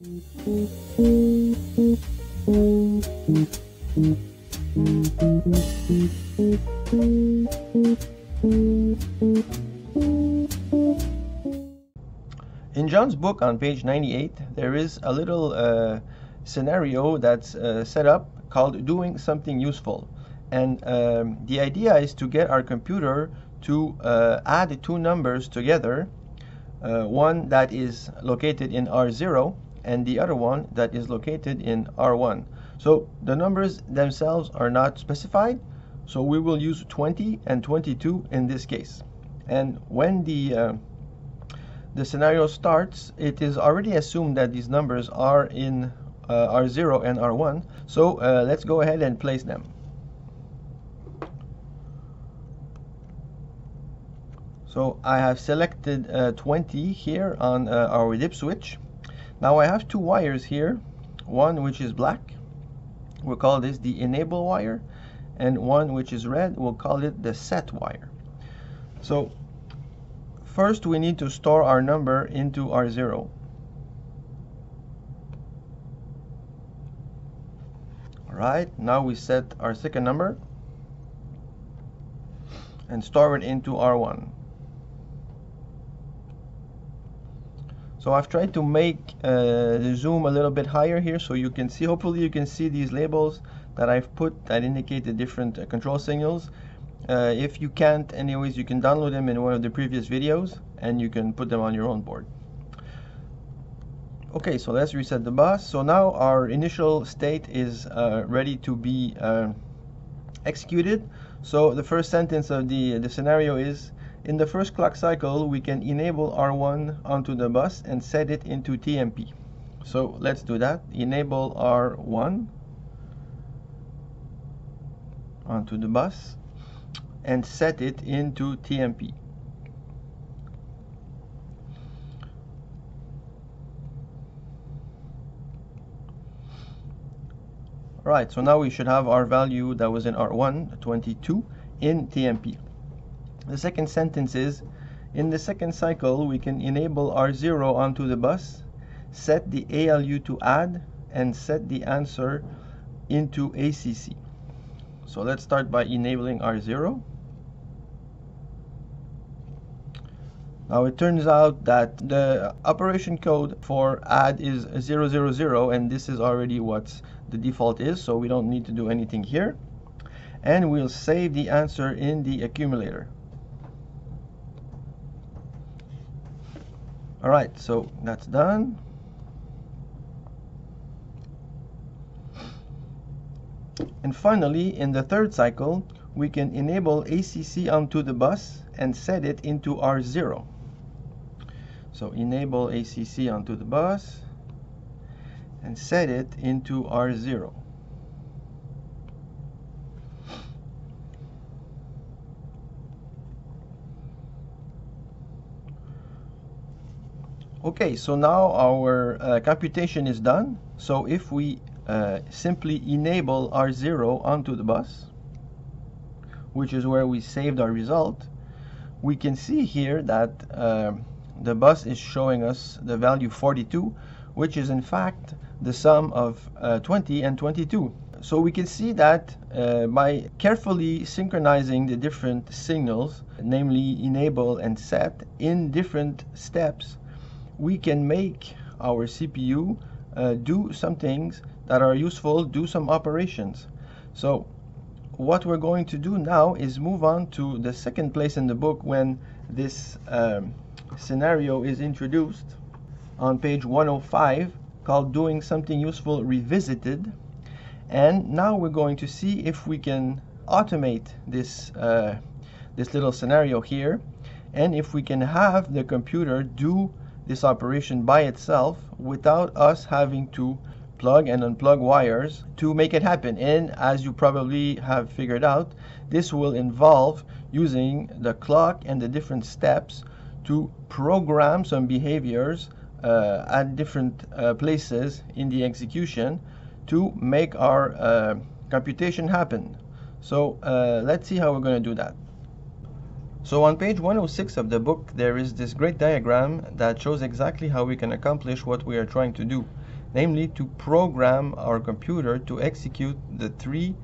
In John's book on page 98, there is a little scenario that's set up called doing something useful. And the idea is to get our computer to add two numbers together, one that is located in R0 and the other one that is located in R1. So the numbers themselves are not specified, so we will use 20 and 22 in this case. And when the scenario starts, it is already assumed that these numbers are in R0 and R1. So let's go ahead and place them. So I have selected 20 here on our dip switch. Now I have two wires here, one which is black, we'll call this the enable wire, and one which is red, we'll call it the set wire. So first we need to store our number into R0. Alright, now we set our second number and store it into R1. So I've tried to make the zoom a little bit higher here so you can see, hopefully you can see these labels that I've put that indicate the different control signals. If you can't, anyways, you can download them in one of the previous videos and you can put them on your own board. Okay, so let's reset the bus. So now our initial state is ready to be executed. So the first sentence of the scenario is, in the first clock cycle, we can enable R1 onto the bus and set it into TMP. So let's do that. Enable R1 onto the bus and set it into TMP. Right, so now we should have our value that was in R1, 22, in TMP. The second sentence is, in the second cycle, we can enable R0 onto the bus, set the ALU to add, and set the answer into ACC. So let's start by enabling R0. Now it turns out that the operation code for add is 000, and this is already what the default is, so we don't need to do anything here. And we'll save the answer in the accumulator. Alright, so that's done. And finally, in the third cycle, we can enable ACC onto the bus and set it into R0. So enable ACC onto the bus and set it into R0. Okay, so now our computation is done. So if we simply enable R0 onto the bus, which is where we saved our result, we can see here that the bus is showing us the value 42, which is in fact the sum of 20 and 22. So we can see that by carefully synchronizing the different signals, namely enable and set, in different steps, we can make our CPU do some things that are useful, do some operations. So what we're going to do now is move on to the second place in the book when this scenario is introduced on page 105, called Doing Something Useful Revisited. And now we're going to see if we can automate this little scenario here, and if we can have the computer do this operation by itself without us having to plug and unplug wires to make it happen. And as you probably have figured out, this will involve using the clock and the different steps to program some behaviors at different places in the execution to make our computation happen. So let's see how we're going to do that. So on page 106 of the book, there is this great diagram that shows exactly how we can accomplish what we are trying to do. namely to program our computer to execute the 3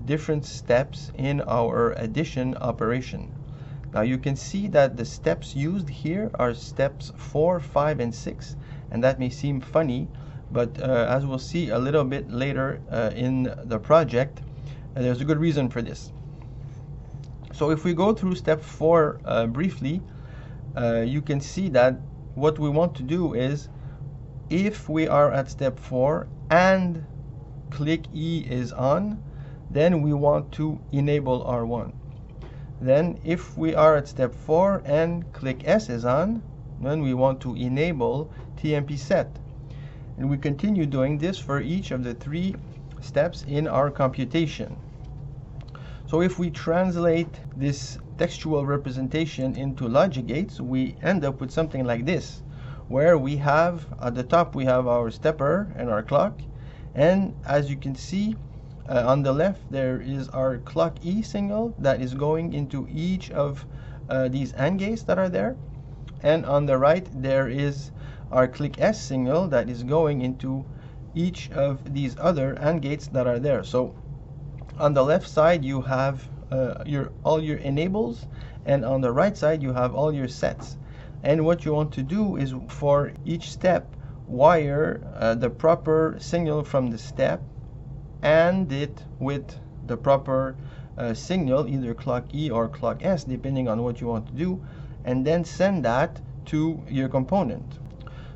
different steps in our addition operation. Now you can see that the steps used here are steps 4, 5, and 6, and that may seem funny, but as we'll see a little bit later in the project, there's a good reason for this. So if we go through step 4 briefly, you can see that what we want to do is, if we are at step 4 and click E is on, then we want to enable R1. Then if we are at step 4 and click S is on, then we want to enable TMP set. And we continue doing this for each of the 3 steps in our computation. So if we translate this textual representation into logic gates, we end up with something like this, where we have at the top we have our stepper and our clock, and as you can see on the left there is our clock E signal that is going into each of these AND gates that are there, and on the right there is our click S signal that is going into each of these other AND gates that are there. So on the left side you have all your enables, and on the right side you have all your sets. And what you want to do is, for each step, wire the proper signal from the step and it with the proper signal, either clock E or clock S, depending on what you want to do, and then send that to your component.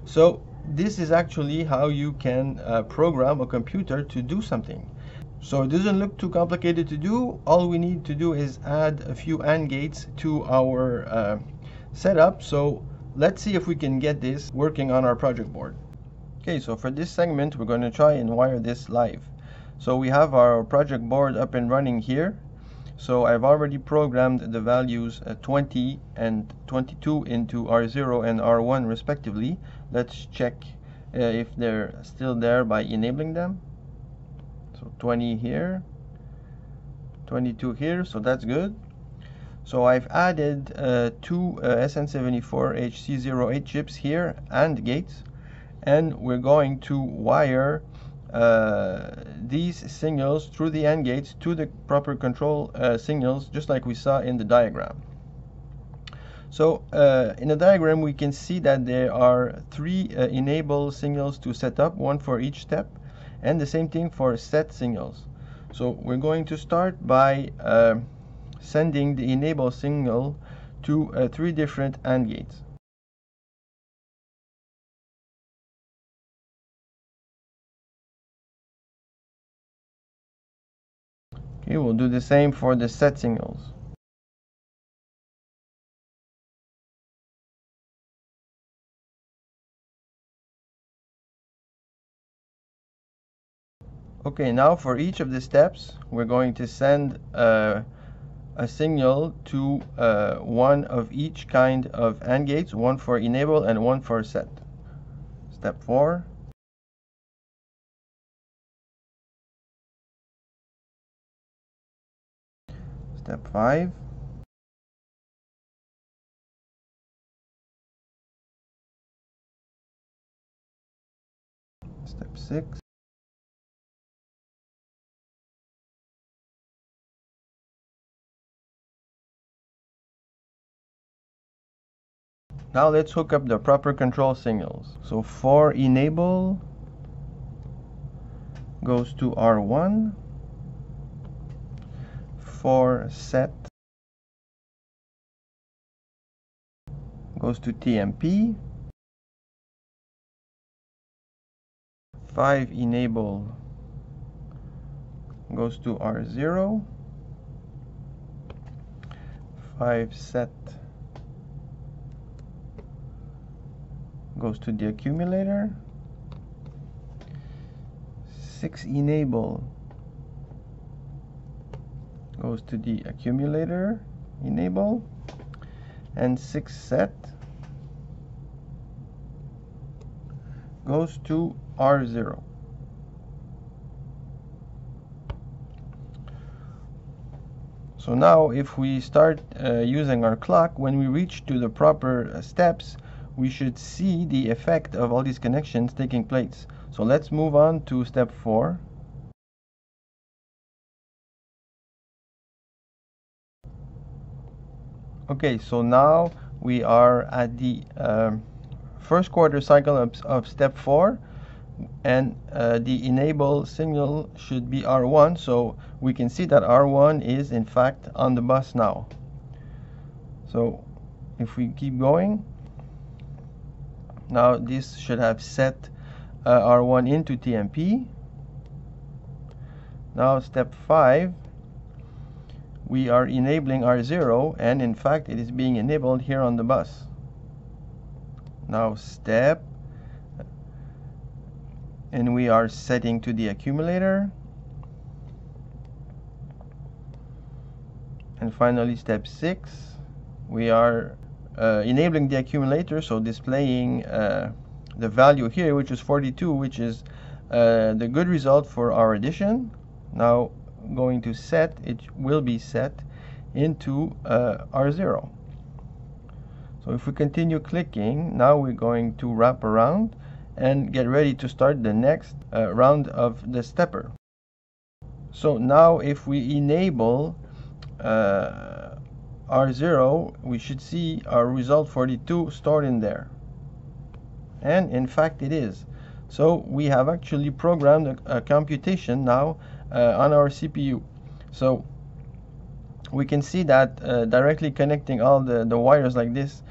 So this is actually how you can program a computer to do something. So it doesn't look too complicated to do. All we need to do is add a few AND gates to our setup. So let's see if we can get this working on our project board. Okay, so for this segment we're going to try and wire this live. So we have our project board up and running here. So I've already programmed the values 20 and 22 into R0 and R1 respectively. Let's check if they're still there by enabling them. So 20 here, 22 here, so that's good. So I've added 2 SN74HC08 chips here and gates, and we're going to wire these signals through the AND gates to the proper control signals, just like we saw in the diagram. So in the diagram we can see that there are 3 enable signals to set up, 1 for each step, and the same thing for set signals. So we're going to start by sending the enable signal to 3 different AND gates. Okay, we'll do the same for the set signals. Okay, now for each of the steps, we're going to send a signal to 1 of each kind of AND gates, 1 for enable and 1 for set. Step 4. Step 5. Step 6. Now let's hook up the proper control signals. So for enable goes to R1, for set goes to TMP, 5 enable goes to R0, 5 set goes to the accumulator, 6 enable goes to the accumulator enable, and 6 set goes to R0. So now if we start using our clock, when we reach to the proper steps, we should see the effect of all these connections taking place. So let's move on to step 4. Okay, so now we are at the first quarter cycle of step 4, and the enable signal should be R1, so we can see that R1 is in fact on the bus now. So if we keep going, now this should have set R1 into TMP. Now step 5, we are enabling R0, and in fact it is being enabled here on the bus. Now step, and we are setting to the accumulator. And finally step 6, we are enabling the accumulator, so displaying the value here, which is 42, which is the good result for our addition. Now going to set, it will be set into R0. So if we continue clicking, now we're going to wrap around and get ready to start the next round of the stepper. So now if we enable R0, we should see our result 42 stored in there, and in fact it is. So we have actually programmed a computation now on our CPU. So we can see that directly connecting all the wires like this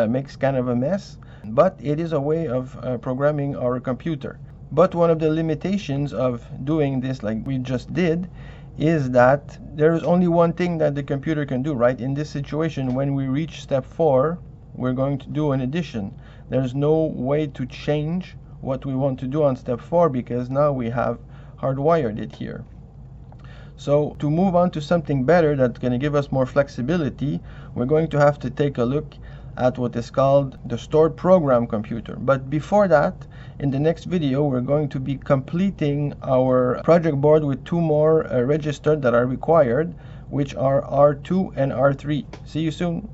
makes kind of a mess, but it is a way of programming our computer. But one of the limitations of doing this like we just did is that there is only one thing that the computer can do, right? In this situation, when we reach step 4, we're going to do an addition. There's no way to change what we want to do on step 4 because now we have hardwired it here. So to move on to something better that's going to give us more flexibility, we're going to have to take a look at what is called the stored program computer. But before that, in the next video, we're going to be completing our project board with 2 more registers that are required, which are R2 and R3. See you soon.